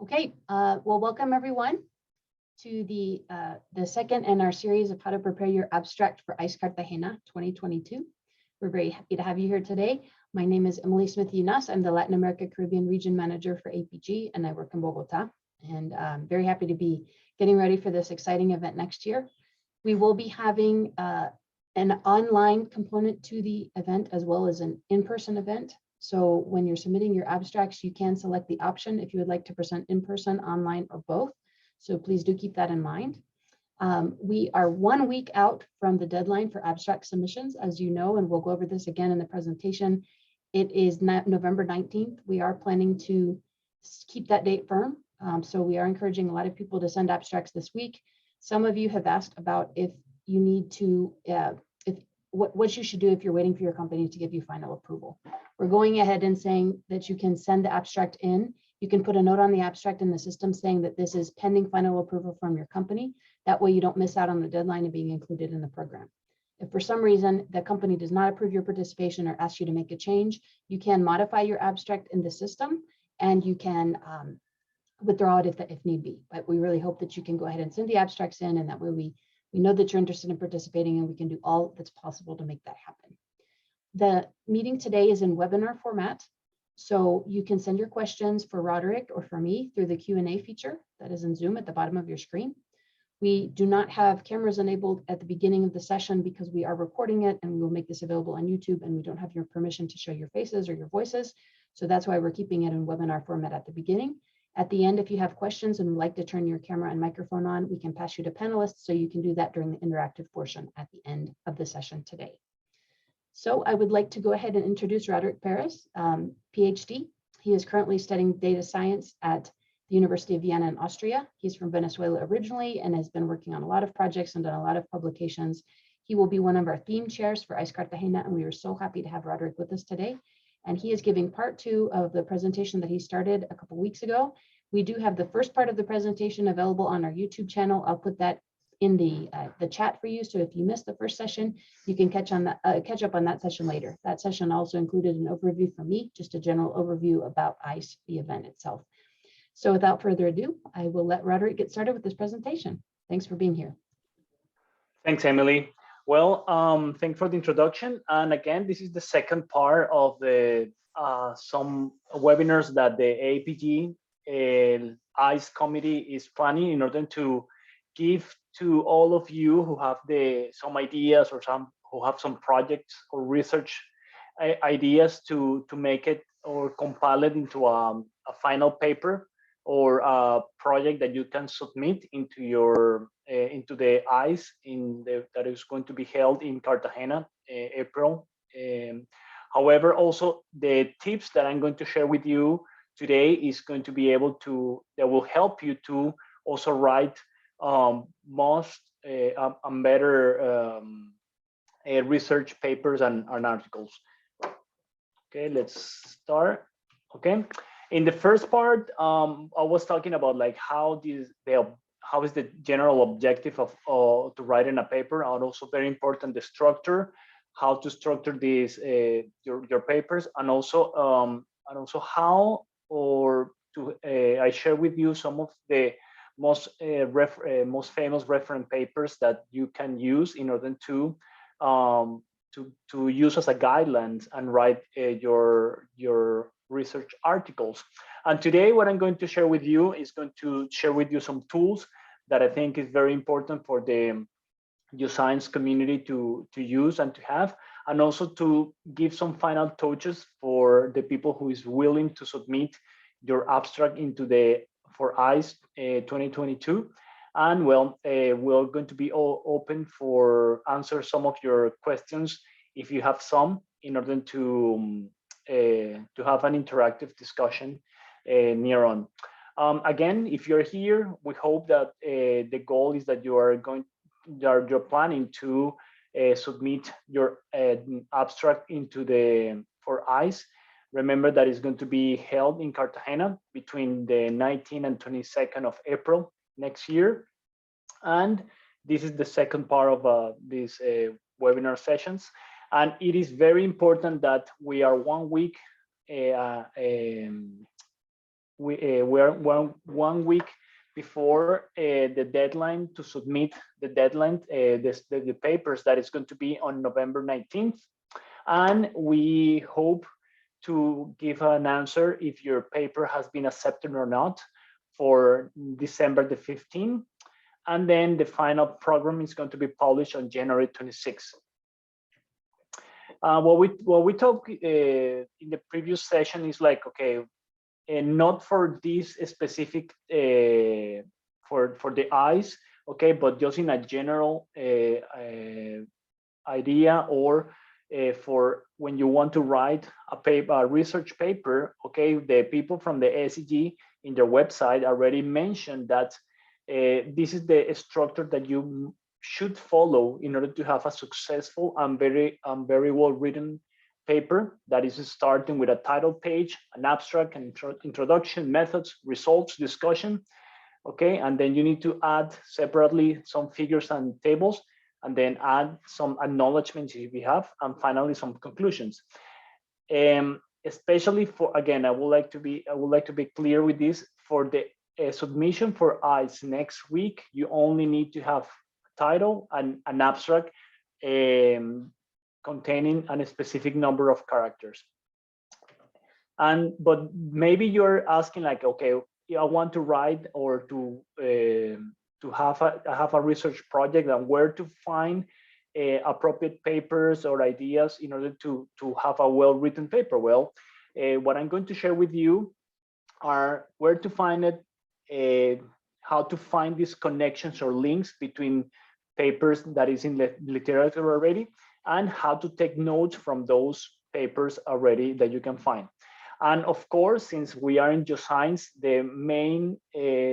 Okay, well, welcome everyone to the second in our series of how to prepare your abstract for ICE Cartagena 2022. We're very happy to have you here today. My name is Emily Smith-Yunas. I'm the Latin America Caribbean Region Manager for APG, and I work in Bogota. And I'm very happy to be getting ready for this exciting event next year. We will be having an online component to the event as well as an in-person event. So when you're submitting your abstracts, you can select the option if you would like to present in person, online, or both. So please do keep that in mind. We are 1 week out from the deadline for abstract submissions, as you know, and we'll go over this again in the presentation. It is November 19th. We are planning to keep that date firm. So we are encouraging a lot of people to send abstracts this week. Some of you have asked about if you need to, what you should do if you're waiting for your company to give you final approval. We're going ahead and saying that you can send the abstract in. You can put a note on the abstract in the system saying that this is pending final approval from your company. That way you don't miss out on the deadline of being included in the program. If for some reason the company does not approve your participation or ask you to make a change, you can modify your abstract in the system and you can withdraw it if need be. But we really hope that you can go ahead and send the abstracts in, and that way we know that you're interested in participating and we can do all that's possible to make that happen. The meeting today is in webinar format, so you can send your questions for Roderick or for me through the Q&A feature that is in Zoom at the bottom of your screen. We do not have cameras enabled at the beginning of the session because we are recording it and we will make this available on YouTube, and we don't have your permission to show your faces or your voices. So that's why we're keeping it in webinar format at the beginning. At the end, if you have questions and would like to turn your camera and microphone on, we can pass you to panelists, so you can do that during the interactive portion at the end of the session today. So I would like to go ahead and introduce Roderick Perez, PhD. He is currently studying data science at the University of Vienna in Austria. He's from Venezuela originally and has been working on a lot of projects and done a lot of publications. He will be one of our theme chairs for ICE Cartagena, and we are so happy to have Roderick with us today. And he is giving part 2 of the presentation that he started a couple weeks ago. We do have the first part of the presentation available on our YouTube channel. I'll put that in the chat for you. So if you missed the first session, you can catch up on that session later. That session also included an overview from me, just a general overview about ICE, the event itself. So without further ado, I will let Roderick get started with this presentation. Thanks for being here. Thanks, Emily. Well, thanks for the introduction. And again, this is the second part of the some webinars that the AAPG ICE committee is planning in order to give to all of you who have some ideas or who have some projects or research ideas to make it or compile it into a final paper or a project that you can submit into your into the ICE that is going to be held in Cartagena, April. However, also the tips that I'm going to share with you today is going to be that will help you to also write better research papers and articles. Okay, let's start. Okay. In the first part, I was talking about like how is the general objective of to write in a paper, and also very important the structure, how to structure these your papers, and also how I share with you some of the most famous reference papers that you can use in order to use as a guidelines and write your research articles. And today what I'm going to share with you is going to share with you some tools that I think is very important for the geoscience community to use and to have, and also to give some final touches for the people who is willing to submit your abstract for ICE 2022. And well, we're going to be all open for answer some of your questions if you have some, in order to have an interactive discussion near on. Again, if you're here, we hope that the goal is that you're planning to submit your abstract for ICE. Remember that it's going to be held in Cartagena between the 19th and 22nd of April next year. And this is the second part of these webinar sessions. And it is very important that we are 1 week we're one week before the deadline to submit the deadline, the papers that is going to be on November 19th. And we hope to give an answer if your paper has been accepted or not for December the 15th. And then the final program is going to be published on January 26th. What we talked in the previous session is like, okay, not for this specific for the ICE, okay, but just in a general idea, or for when you want to write a paper, a research paper, okay, the people from the SEG in their website already mentioned that this is the structure that you should follow in order to have a successful and very well written paper that is starting with a title page, an abstract, an introduction, methods, results, discussion, okay, and then you need to add separately some figures and tables, and then add some acknowledgements if you have, and finally some conclusions. Especially for, again, I would like to be clear with this. For the submission for ICE next week, you only need to have title and an abstract containing a specific number of characters. But maybe you're asking like, okay, I want to write or to have a research project, and where to find appropriate papers or ideas in order to have a well-written paper. Well, what I'm going to share with you are where to find it, how to find these connections or links between papers that is in the literature already, and how to take notes from those papers already that you can find. And of course, since we are in geoscience, the main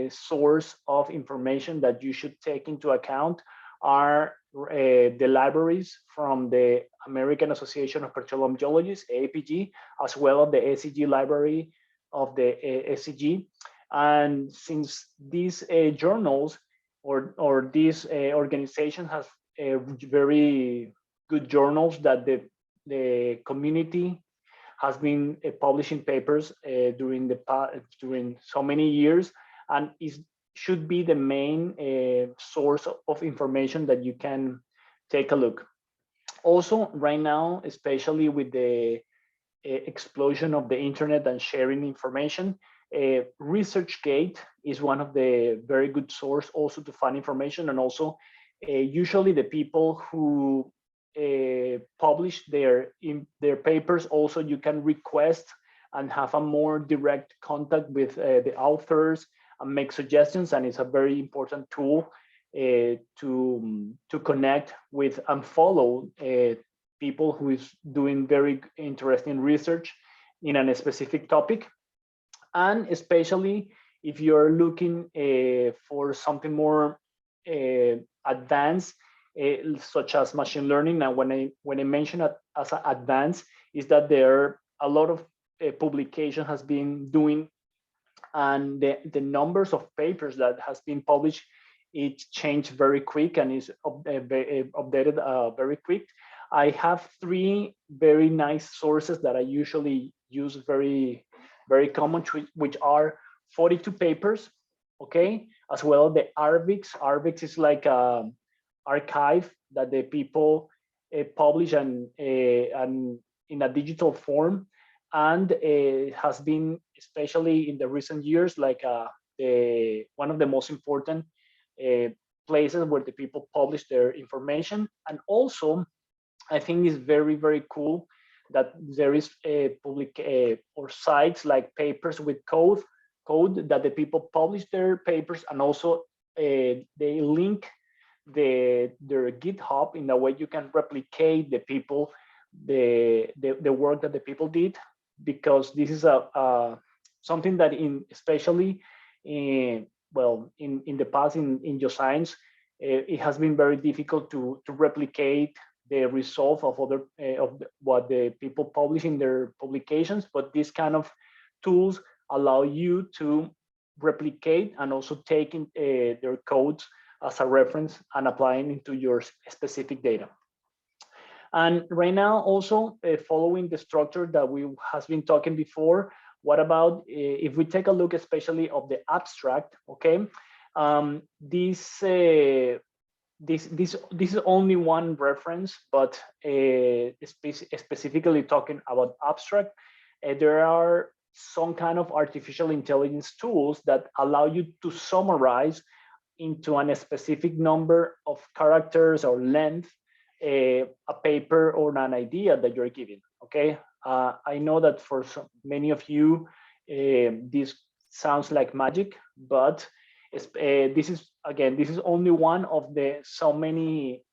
source of information that you should take into account are the libraries from the American Association of Petroleum Geologists, AAPG, as well as the SEG library of the SEG. And since these journals or these organizations have very good journals that the community has been publishing papers during so many years, and should be the main source of information that you can take a look. Also, right now, especially with the explosion of the internet and sharing information, ResearchGate is one of the very good source also to find information. And also usually the people who publish their papers, also you can request and have a more direct contact with the authors and make suggestions, and it's a very important tool to connect with and follow people who is doing very interesting research in a specific topic. And especially if you're looking for something more advanced, such as machine learning. Now, when I mention it as advanced, is that there are a lot of publication has been doing, and the numbers of papers that has been published, it changed very quick and is updated very quick. I have 3 very nice sources that I usually use, very common, which are 42 papers, okay, as well as the ARVIX. ARVIX is like a archive that the people publish and in a digital form, and it has been, especially in the recent years, like one of the most important places where the people publish their information. And also, I think it's very cool that there is a public or sites like Papers with Code that the people publish their papers, and also they link their GitHub in a way you can replicate the work that the people did, because this is something that especially in the past in geoscience, it has been very difficult to replicate the result of what the people publish in their publications. But these kind of tools allow you to replicate and also taking their codes as a reference and applying into your specific data. And right now, also following the structure that we has been talking before, What about if we take a look especially of the abstract, okay? This is only one reference, but specifically talking about abstract, there are some kind of artificial intelligence tools that allow you to summarize into a specific number of characters or length a paper or an idea that you're giving. Okay, I know that for many of you this sounds like magic, but this is only one of the so many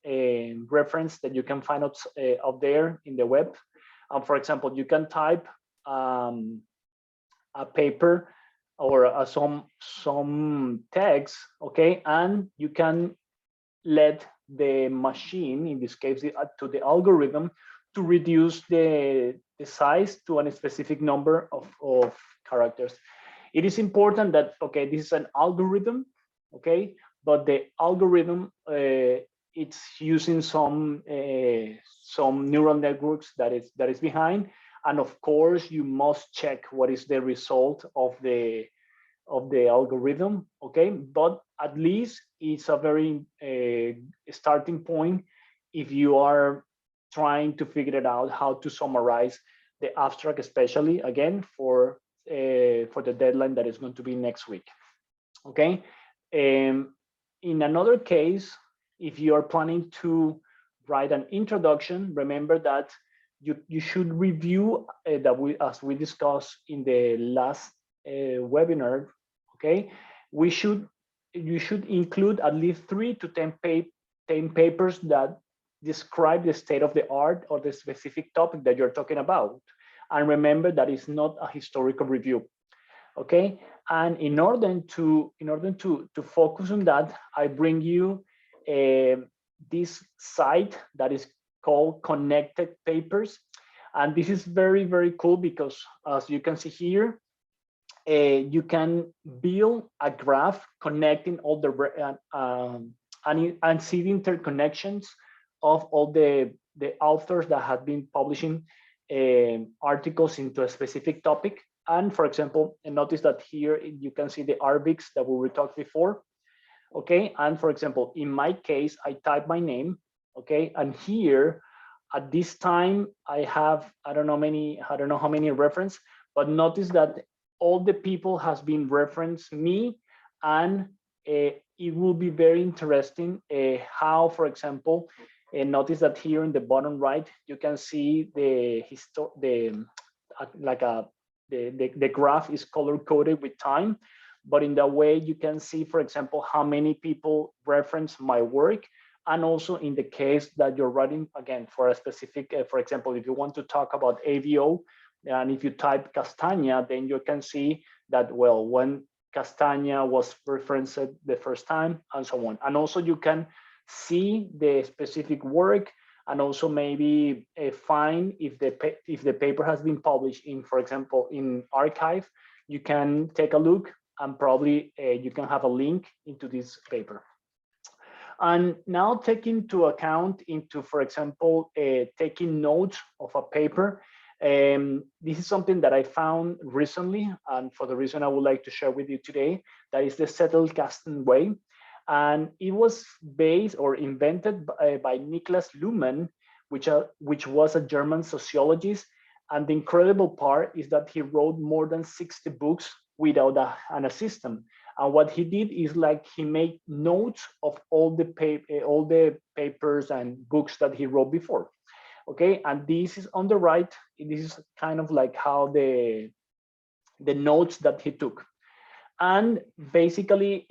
reference that you can find out there in the web. For example, you can type a paper or some text, okay, and you can let the machine, in this case to the algorithm, to reduce the size to a specific number of characters. It is important that, okay, this is an algorithm, okay, but the algorithm it's using some neural networks that is behind, and of course you must check what is the result of the algorithm, okay, but at least it's a very starting point if you are trying to figure it out how to summarize the abstract, especially again for the deadline that is going to be next week. Okay. In another case, if you are planning to write an introduction, remember that you should review as we discussed in the last webinar. Okay, you should include at least 3 to 10 papers that describe the state of the art or the specific topic that you're talking about. And remember that it's not a historical review. Okay, and in order to focus on that, I bring you this site that is called Connected Papers, and this is very, very cool because as you can see here, you can build a graph connecting all the and see the interconnections of all the authors that have been publishing articles into a specific topic. And for example, and notice that here you can see the arbics that we talked before. Okay, and for example, in my case, I type my name. Okay, and here at this time I have I don't know how many reference, but notice that all the people has been referenced me, and it will be very interesting how, for example, notice that here in the bottom right you can see the graph is color coded with time, but in that way you can see, for example, how many people reference my work. And also in the case that you're writing again for a specific, for example, if you want to talk about AVO, and if you type Castaña, then you can see that, well, when Castaña was referenced the first time, and so on. And also you can see the specific work, and also maybe find if the paper has been published in, for example, in archive, you can take a look, and probably you can have a link into this paper. And now take into account into, for example, taking notes of a paper. This is something that I found recently, and for the reason I would like to share with you today, that is the ZETTELKASTEN way. And it was based or invented by Niklas Luhmann, which was a German sociologist. And the incredible part is that he wrote more than 60 books without an assistant. And what he did is like he made notes of all the papers and books that he wrote before. Okay, and this is on the right. This is kind of like how the notes that he took. And basically,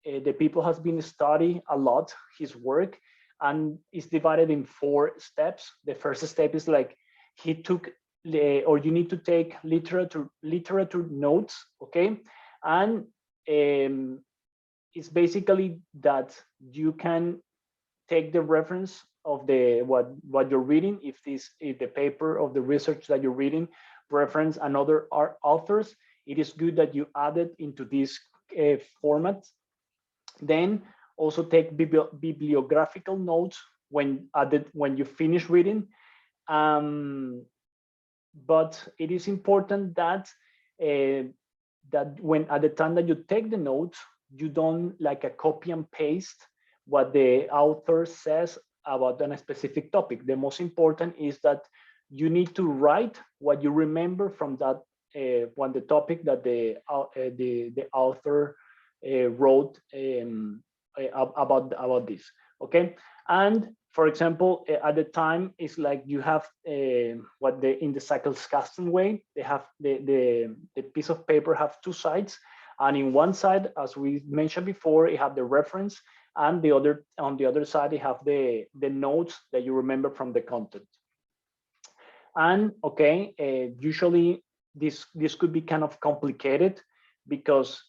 the people has been studying a lot his work, and it's divided in 4 steps. The first step is like he took, or you need to take literature notes, okay? And it's basically that you can take the reference of the what you're reading. If the paper of the research that you're reading reference another authors, it is good that you add it into this format. Then also take bibliographical notes when you finish reading. but it is important that that when at the time that you take the notes, you don't like a copy and paste what the author says about a specific topic. The most important is that you need to write what you remember from that one the topic that the author wrote about this. Okay, and for example, at the time, it's like you have what they in the ZETTELKASTEN way. They have the piece of paper have two sides, and in one side, as we mentioned before, you have the reference, and the other on the other side, you have the notes that you remember from the content. And okay, usually this could be kind of complicated because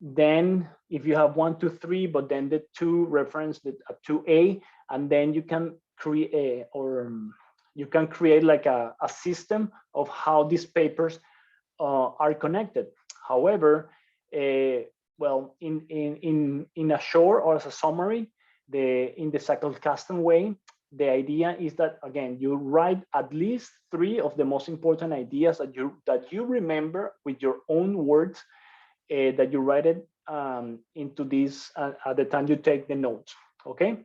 then if you have 1, 2, 3, but then the two reference the 2A, and then you can create you can create like a system of how these papers are connected. However, well, in a short or as a summary, in the ZETTELKASTEN way, the idea is that again you write at least 3 of the most important ideas that you remember with your own words, that you write it into this at the time you take the notes. Okay,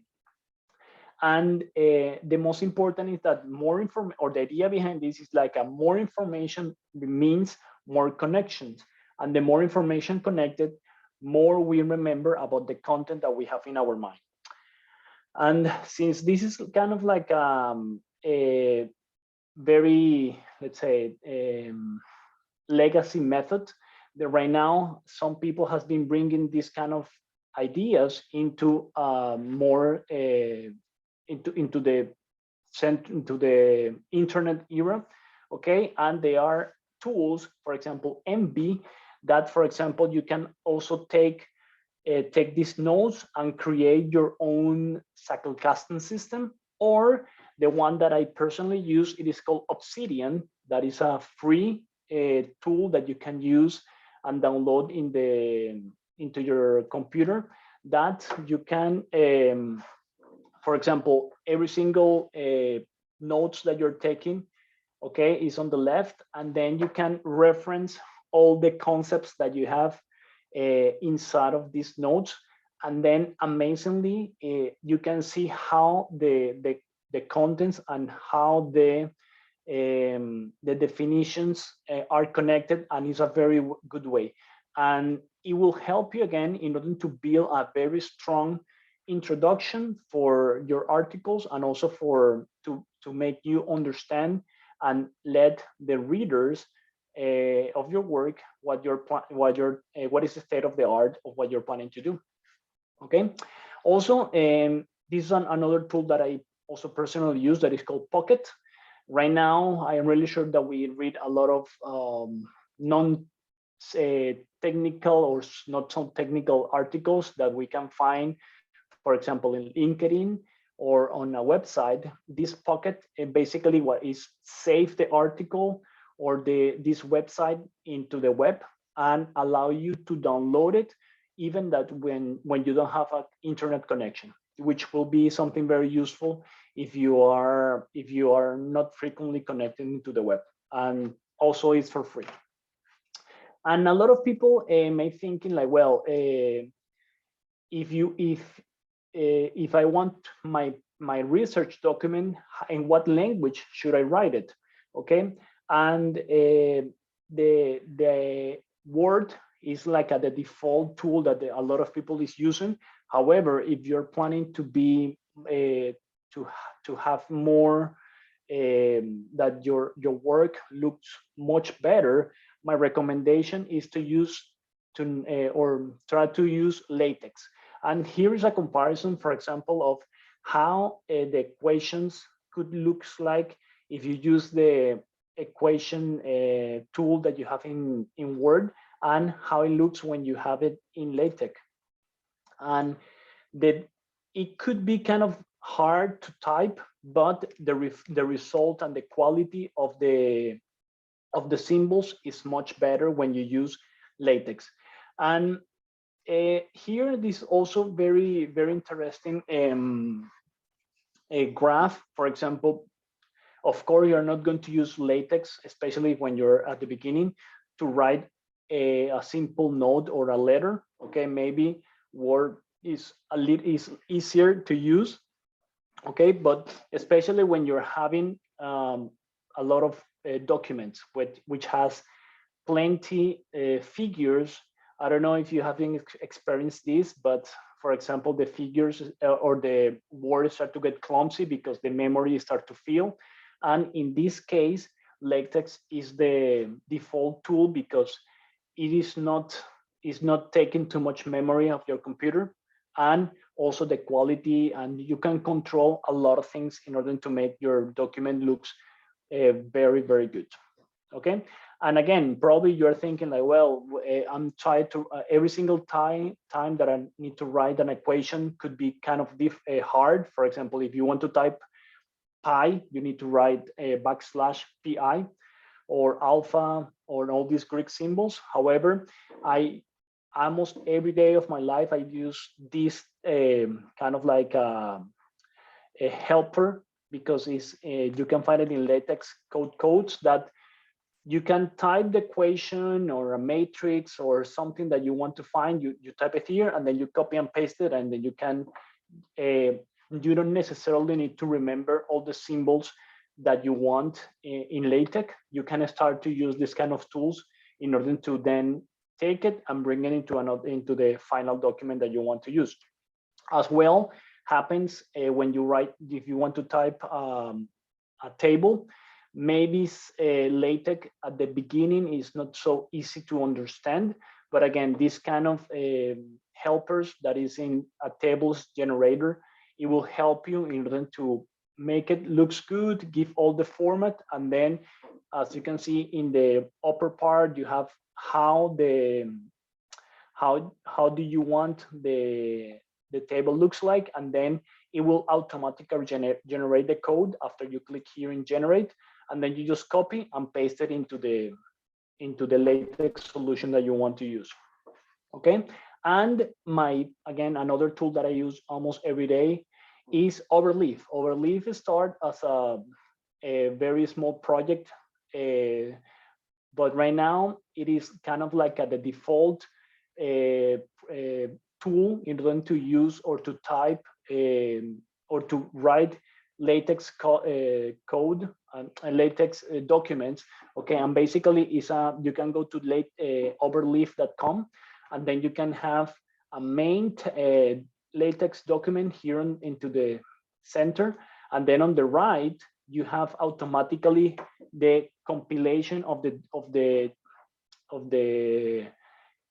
and the most important is that more information, or the idea behind this is like a more information means more connections, and the more information connected, more we remember about the content that we have in our mind. And since this is kind of like a very, let's say, legacy method, that right now some people has been bringing this kind of ideas into more into the internet era. Okay, and they are tools, for example, MB, that for example you can also take these notes and create your own ZETTELKASTEN system, or the one that I personally use, it is called Obsidian. That is a free tool that you can use and download into your computer, that you can for example, every single notes that you're taking, okay, is on the left, and then you can reference all the concepts that you have inside of these notes, and then amazingly you can see how the contents and how the definitions are connected, and it's a very good way, and it will help you again in order to build a very strong introduction for your articles, and also for to make you understand and let the readers of your work what is the state of the art of what you're planning to do. Okay, also this is another tool that I also personally use, that is called Pocket. Right now I am really sure that we read a lot of non technical or not so technical articles that we can find, for example, in LinkedIn or on a website. This Pocket basically what is save the article or this website into the web and allow you to download it, even that when you don't have an internet connection, which will be something very useful if you are not frequently connecting to the web. And also it's for free. And a lot of people may thinking like, well, if I want my research document, in what language should I write it? Okay, and the Word is like the default tool that a lot of people is using. However, if you're planning to be to have more that your work looks much better, my recommendation is to use or try to use LaTeX. And here is a comparison, for example, of how the equations could look like if you use the equation tool that you have in Word, and how it looks when you have it in LaTeX. And it could be kind of hard to type, but the result and the quality of the symbols is much better when you use LaTeX. And here, this also very interesting a graph, for example, Of course, you're not going to use LaTeX, especially when you're at the beginning, to write a simple note or a letter. Okay, maybe Word is a little easier to use. Okay, but especially when you're having a lot of documents which has plenty figures. I don't know if you haven't experienced this, but for example, the figures or the words start to get clumsy because the memory start to fill. And in this case, LaTeX is the default tool because it is not taking too much memory of your computer, and also the quality, and you can control a lot of things in order to make your document looks very, very good. Okay, and again, probably you're thinking like, well, I'm trying to every single time that I need to write an equation could be kind of hard. For example, if you want to type pi, you need to write a \pi or alpha or all these Greek symbols. However, I almost every day of my life I use this kind of like a helper, because it's you can find it in LaTeX codes that you can type the equation or a matrix or something that you want to find. You type it here and then you copy and paste it, and then you can you don't necessarily need to remember all the symbols that you want in LaTeX. You can start to use this kind of tools in order to then take it and bring it into the final document that you want to use. As well happens when you write, if you want to type a table, maybe LaTeX at the beginning is not so easy to understand, but again, this kind of helpers that is in a tables generator, it will help you in order to make it looks good, give all the format, and then as you can see in the upper part, you have how do you want the table looks like, and then it will automatically generate the code after you click here in generate, and then you just copy and paste it into the LaTeX solution that you want to use. Okay, and again, another tool that I use almost every day is Overleaf. Overleaf started as a very small project, but right now it is kind of like the default tool in order to use or to type or to write LaTeX code and LaTeX documents. Okay, and basically you can go to overleaf.com, and then you can have a main LaTeX document here into the center, and then on the right you have automatically the compilation of the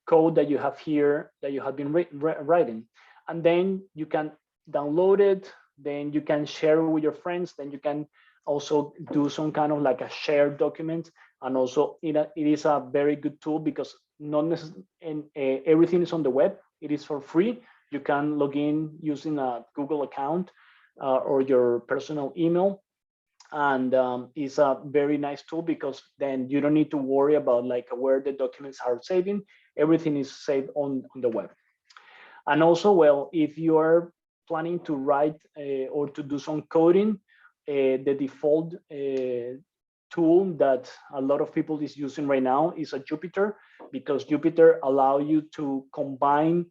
code that you have here that you have been writing, and then you can download it, then you can share with your friends, then you can also do some kind of like a shared document. And also it is a very good tool because not necessarily everything is on the web. It is for free. You can log in using a Google account or your personal email, and it's a very nice tool because then you don't need to worry about like where the documents are saving. Everything is saved on the web. And also, well, if you are planning to write or to do some coding, the default tool that a lot of people is using right now is a Jupyter, because Jupyter allow you to combine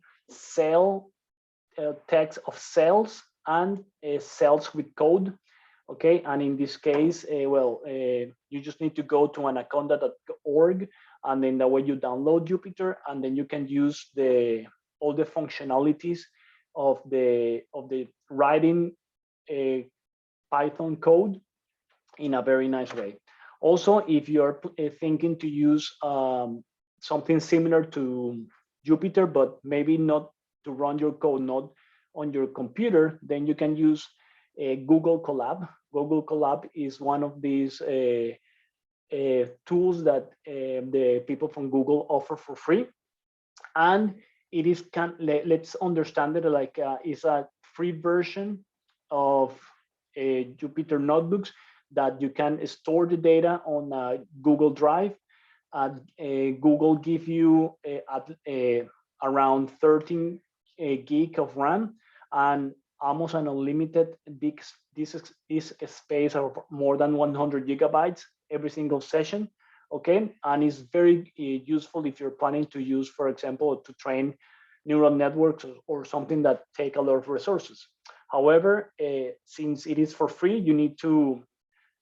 text of cells and cells with code. Okay, and in this case, you just need to go to anaconda.org, and then that way you download Jupyter, and then you can use all the functionalities of the writing Python code in a very nice way. Also, if you're thinking to use something similar to Jupyter, but maybe not to run your code not on your computer, then you can use Google Colab. Google Colab is one of these tools that the people from Google offer for free, and it is let's understand it like it's a free version of Jupyter notebooks that you can store the data on Google Drive. Google give you around 13 gig of RAM, and almost an unlimited disk space of more than 100 gigabytes every single session. Okay, and it's very useful if you're planning to use, for example, to train neural networks or something that take a lot of resources. However, since it is for free, you need to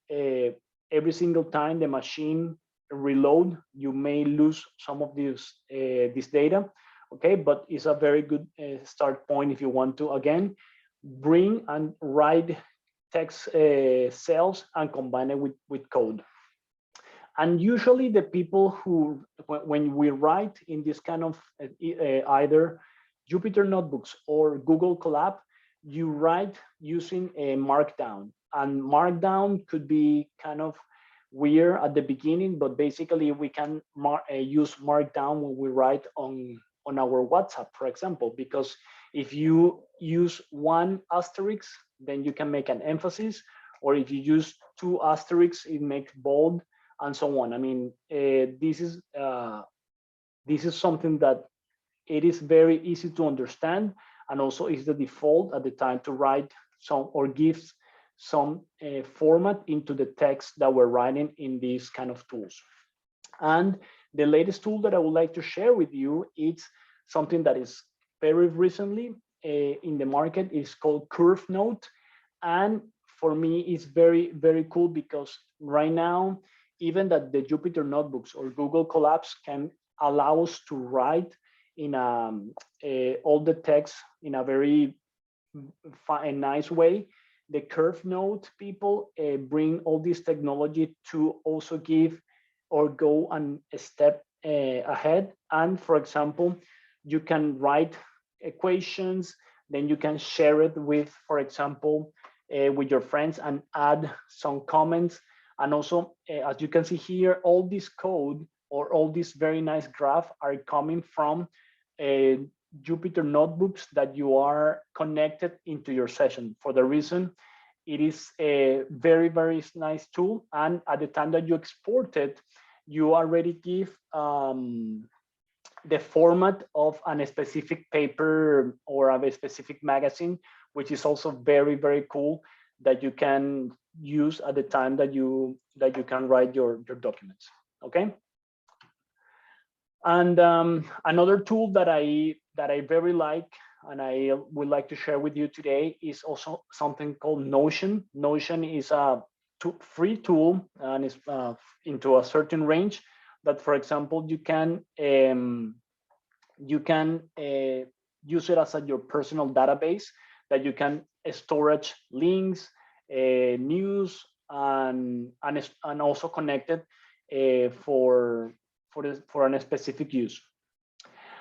every single time the machine reload, you may lose some of this data. Okay, but it's a very good start point if you want to, again, bring and write text cells and combine it with code. And usually the people who, when we write in this kind of either Jupyter notebooks or Google Colab, you write using a Markdown. And Markdown could be kind of weird at the beginning, but basically we can use Markdown when we write on our WhatsApp, for example, because if you use one asterisk, then you can make an emphasis, or if you use two asterisks, it makes bold, and so on. I mean, this is something that it is very easy to understand, and also is the default at the time to write some or gives some format into the text that we're writing in these kind of tools. And the latest tool that I would like to share with you is something that is very recently in the market. Is called Curve Note, and for me it's very, very cool because right now, even that the Jupyter notebooks or Google Colabs can allow us to write in all the text in a very nice way. The Curve Note people bring all this technology to also give or go a step ahead. And for example, you can write equations, then you can share it with, for example, with your friends and add some comments. And also, as you can see here, all this code or all these very nice graph are coming from Jupyter notebooks that you are connected into your session. For the reason, it is a very, very nice tool. And at the time that you export it, you already give the format of a specific paper or of a specific magazine, which is also very, very cool, that you can use at the time that you can write your documents. Okay. And another tool that I very like and I would like to share with you today is also something called Notion. Notion is a free tool and it's into a certain range that, for example, you can use it as your personal database, that you can storage links, news, and also connect it for a specific use.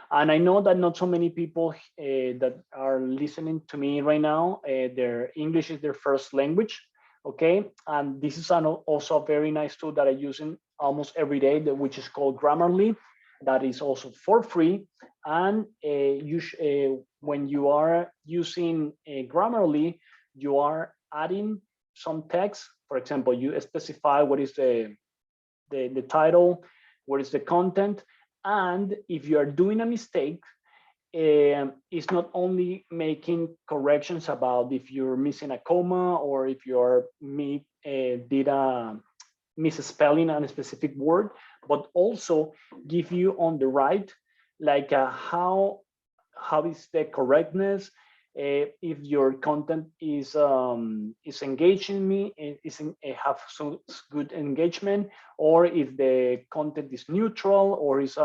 And I know that not so many people that are listening to me right now, their English is their first language. Okay, and this is also a very nice tool that I use in almost every day, which is called Grammarly. That is also for free. And when you are using Grammarly, you are adding some text. For example, you specify what is the title, what is the content, and if you are doing a mistake, it's not only making corrections about if you're missing a comma or if you're did a misspelling on a specific word, but also give you on the right, like how is the correctness, if your content is engaging me, have some good engagement, or if the content is neutral, or is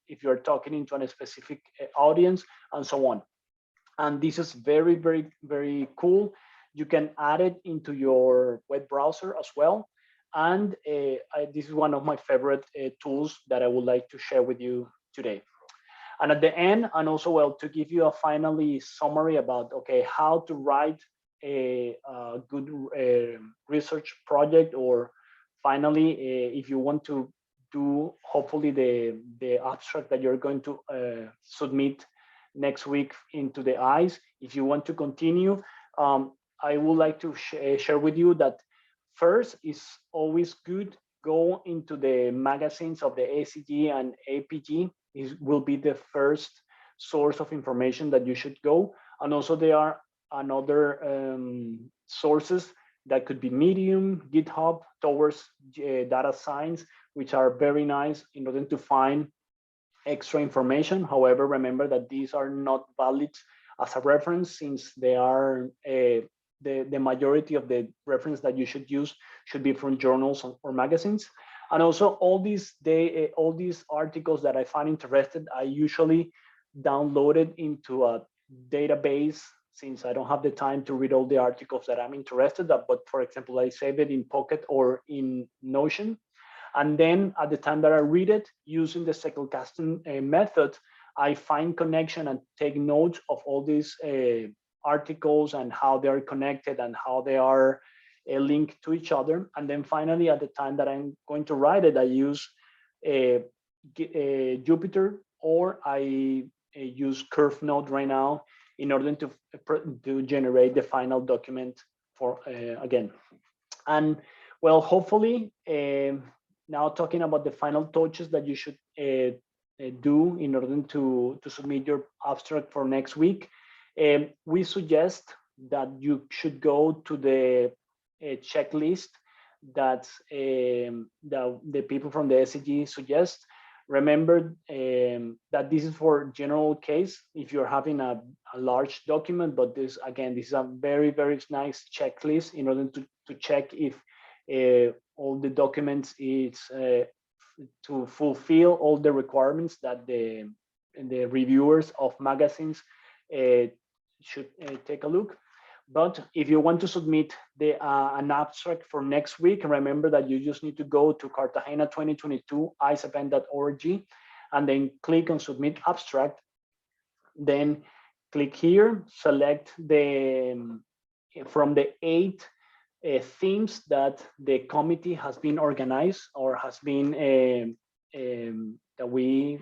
if you're talking into a specific audience, and so on. And this is very, very, very cool. You can add it into your web browser as well. And this is one of my favorite tools that I would like to share with you today. And at the end, and also, well, to give you a finally summary about, okay, how to write a good research project, or finally, if you want to do, hopefully, the abstract that you're going to submit next week into the ICE. If you want to continue, I would like to share with you that first, is always good, go into the magazines of the ACG and APG. It will be the first source of information that you should go. And also there are another sources that could be Medium, GitHub, towards data science, which are very nice in order to find extra information. However, remember that these are not valid as a reference, since they are the majority of the reference that you should use should be from journals or magazines. And also all these articles that I find interested, I usually download it into a database, since I don't have the time to read all the articles that I'm interested in. But for example, I save it in Pocket or in Notion. And then at the time that I read it, using the ZETTELKASTEN method, I find connection and take notes of all these articles and how they are connected and how they are linked to each other. And then finally, at the time that I'm going to write it, I use Jupyter, or I use Curve Node right now in order to generate the final document for again. And well, hopefully, now talking about the final touches that you should do in order to submit your abstract for next week, we suggest that you should go to the checklist that the people from the SEG suggest. Remember that this is for general case if you're having a large document, but this is a very, very nice checklist in order to check if all the documents is to fulfill all the requirements that the reviewers of magazines should take a look. But if you want to submit an abstract for next week, remember that you just need to go to Cartagena 2022 ICEevent.org and then click on submit abstract. Then click here, select from the 8 themes that the committee has been organized or has been that we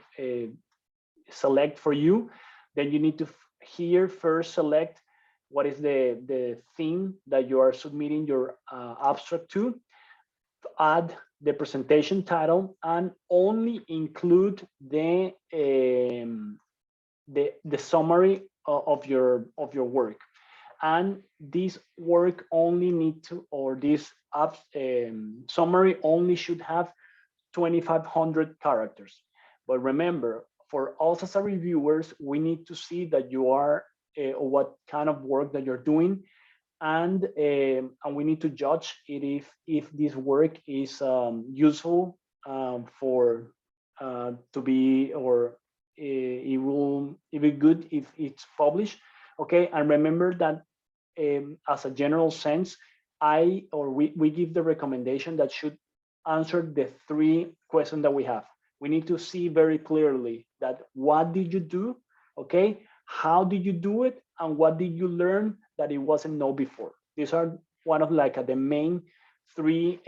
select for you. Then you need to here first select what is the theme that you are submitting your abstract to, add the presentation title, and only include the summary of your work. And this work only need to, or this summary only should have 2,500 characters. But remember, for us as a reviewers, we need to see that you are what kind of work that you're doing, and we need to judge it if this work is useful for to be, or it will be good if it's published. Okay, and remember that as a general sense, we give the recommendation that should answer the 3 questions that we have. We need to see very clearly that what did you do, okay? How did you do it, and what did you learn that it wasn't known before? These are one of the main 3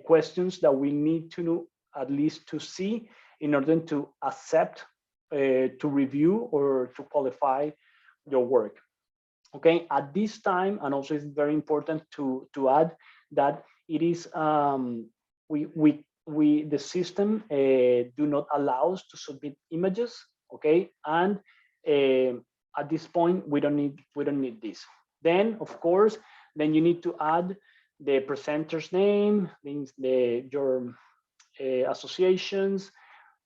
questions that we need to know, at least to see, in order to accept, to review, or to qualify your work. Okay, at this time, and also it's very important to add that it is the system do not allow us to submit images. Okay, and at this point we don't need this. Then of course, then you need to add the presenter's name, your associations,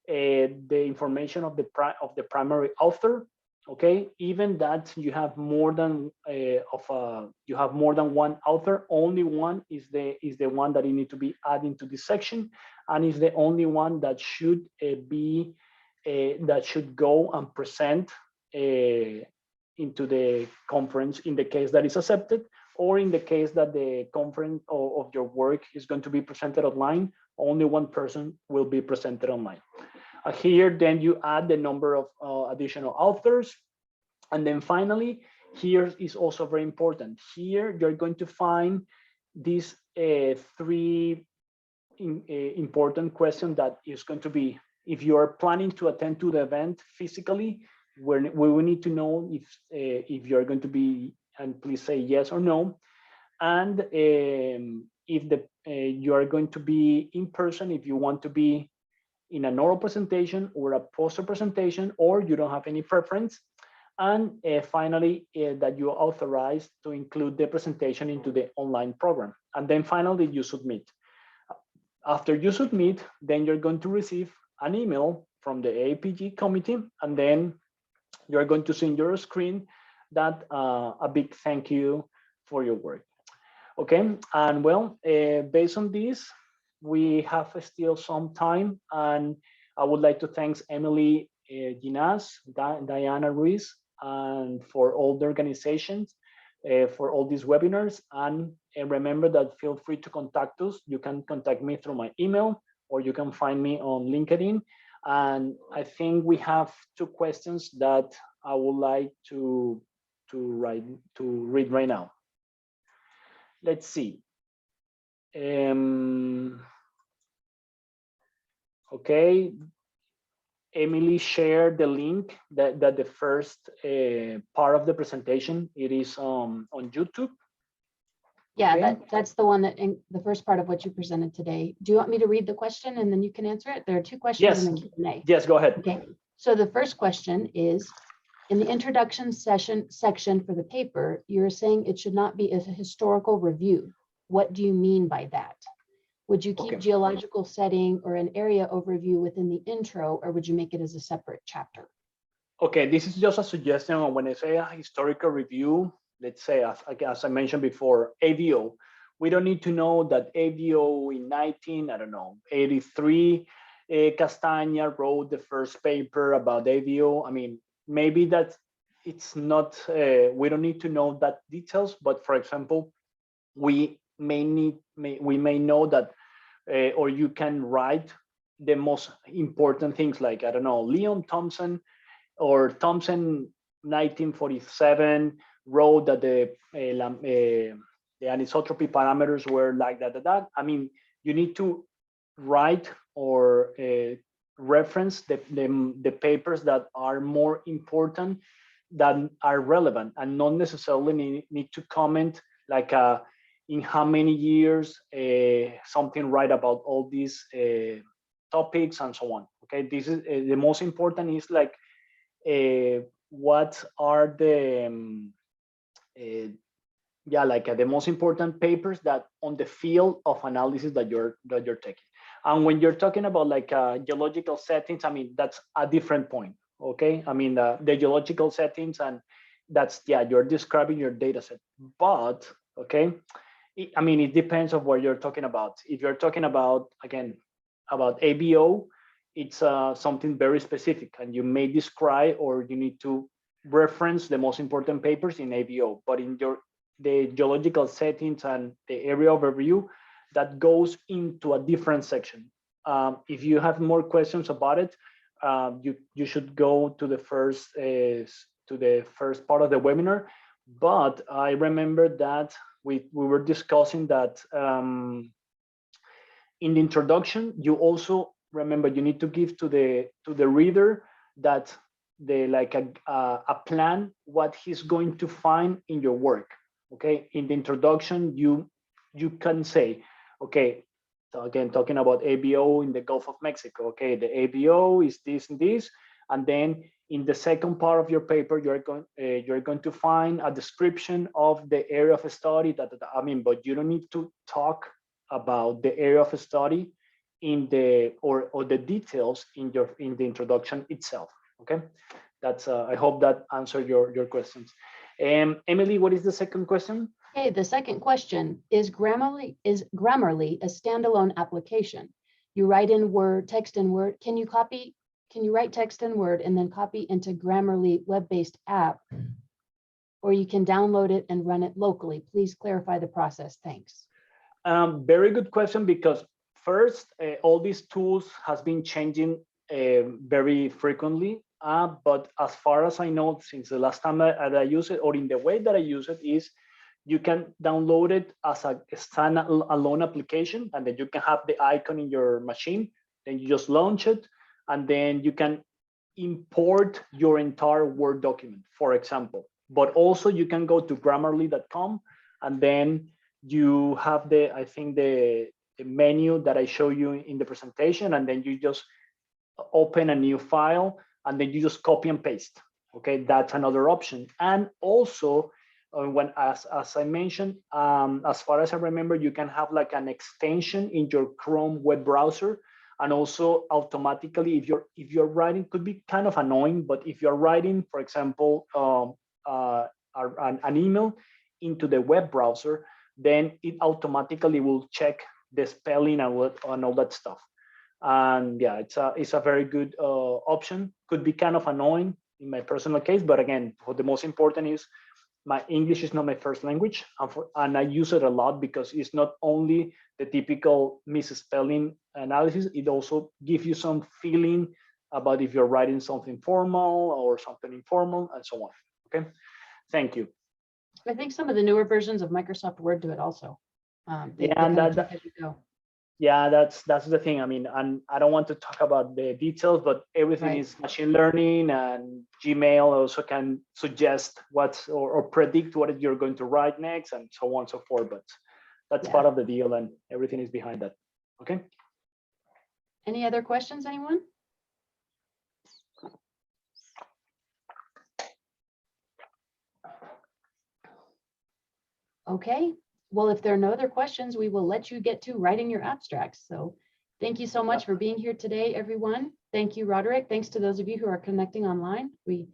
the information of the primary author. Okay, even that you have more than one author, only one is the one that you need to be adding to this section, and is the only one that should go and present into the conference in the case that is accepted, or in the case that the conference of your work is going to be presented online, only one person will be presented online. Here, then you add the number of additional authors. And then finally, here is also very important. Here, you're going to find these 3 important questions that is going to be, if you are planning to attend to the event physically, we will need to know if you're going to be, and please say yes or no. And if you are going to be in person, if you want to be in an oral presentation or a poster presentation, or you don't have any preference. And finally, that you authorize to include the presentation into the online program. And then finally, you submit. After you submit, then you're going to receive an email from the AAPG committee, and then you're going to see in your screen that a big thank you for your work. Okay, and well, based on this, we have still some time, and I would like to thank Emily Ginás, Diana Ruiz, and for all the organizations for all these webinars. And remember that feel free to contact us. You can contact me through my email, or you can find me on LinkedIn. And I think we have two questions that I would like to read right now. Let's see. Okay, Emily shared the link that the first part of the presentation, it is on YouTube. Yeah, Okay. that's the one that in the first part of what you presented today. Do you want me to read the question and then you can answer it? There are two questions in the Q&A. Yes, go ahead. Okay, so the first question is, in the introduction section for the paper, you're saying it should not be a historical review. What do you mean by that? Would you keep geological setting or an area overview within the intro, or would you make it as a separate chapter? Okay, this is just a suggestion. When I say a historical review, let's say, as I mentioned before, AVO. We don't need to know that AVO in 83, Castaña wrote the first paper about AVO. I mean, maybe that it's not, we don't need to know that details, but for example, we may know that, or you can write the most important things, like, I don't know, Leon Thompson or Thompson 1947 wrote that the anisotropy parameters were like that. I mean, you need to write or reference the papers that are more important, that are relevant, and not necessarily need to comment like in how many years something right about all these topics and so on. Okay, this is the most important is like what are the the most important papers that on the field of analysis that you're taking. And when you're talking about like geological settings, I mean, that's a different point. Okay, I mean the geological settings, and that's, yeah, you're describing your data set. But okay, I mean, it depends on what you're talking about. If you're talking about, again, about ABO, it's something very specific, and you may describe, or you need to reference the most important papers in ABO. But in the geological settings and the area overview, that goes into a different section. If you have more questions about it, you should go to the first part of the webinar. But I remember that we were discussing that in the introduction, you also remember you need to give to the reader that a plan what he's going to find in your work. Okay, in the introduction, you can say, okay, so again, talking about ABO in the Gulf of Mexico. Okay, the ABO is this and this, and then in the second part of your paper, you're going to find a description of the area of study. I mean, but you don't need to talk about the area of study in the or the details in the introduction itself. Okay, that's I hope that answered your questions. Emily, what is the second question? Okay, the second question is Grammarly a standalone application? You write in Word, text in Word. Can you write text in Word and then copy into Grammarly web-based app, or you can download it and run it locally? Please clarify the process. Thanks. Very good question, because first, all these tools has been changing very frequently. But as far as I know, since the last time that I use it, or in the way that I use it, is you can download it as a standalone application, and then you can have the icon in your machine. Then you just launch it, and then you can import your entire Word document, for example. But also you can go to grammarly.com, and then you have the menu that I show you in the presentation, and then you just open a new file, and then you just copy and paste. Okay, that's another option. And also, as I mentioned, as far as I remember, you can have like an extension in your Chrome web browser, and also automatically, if you're writing, could be kind of annoying, but if you're writing, for example, an email into the web browser, then it automatically will check the spelling and all that stuff. And yeah, it's a very good option. Could be kind of annoying in my personal case, but again, what the most important is, my English is not my first language, and I use it a lot because it's not only the typical misspelling analysis, it also gives you some feeling about if you're writing something formal or something informal and so on. Okay, thank you. I think some of the newer versions of Microsoft Word do it also. They Yeah, kind and of check as you go. yeah, that's the thing. I mean, and I don't want to talk about the details, but everything Right. is machine learning, and Gmail also can suggest or predict what you're going to write next, and so on and so forth. But that's Yeah. part of the deal, and everything is behind that. Okay. Any other questions, anyone? Okay, well, if there are no other questions, we will let you get to writing your abstracts. So thank you so much for being here today, everyone. Thank you, Roderick. Thanks to those of you who are connecting online. We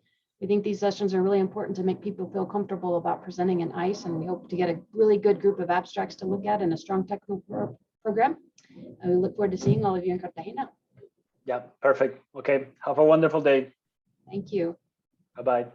think these sessions are really important to make people feel comfortable about presenting in ICE, and we hope to get a really good group of abstracts to look at in a strong technical program. And we look forward to seeing all of you in Cartagena. Yeah, perfect. Okay, have a wonderful day. Thank you. Bye-bye.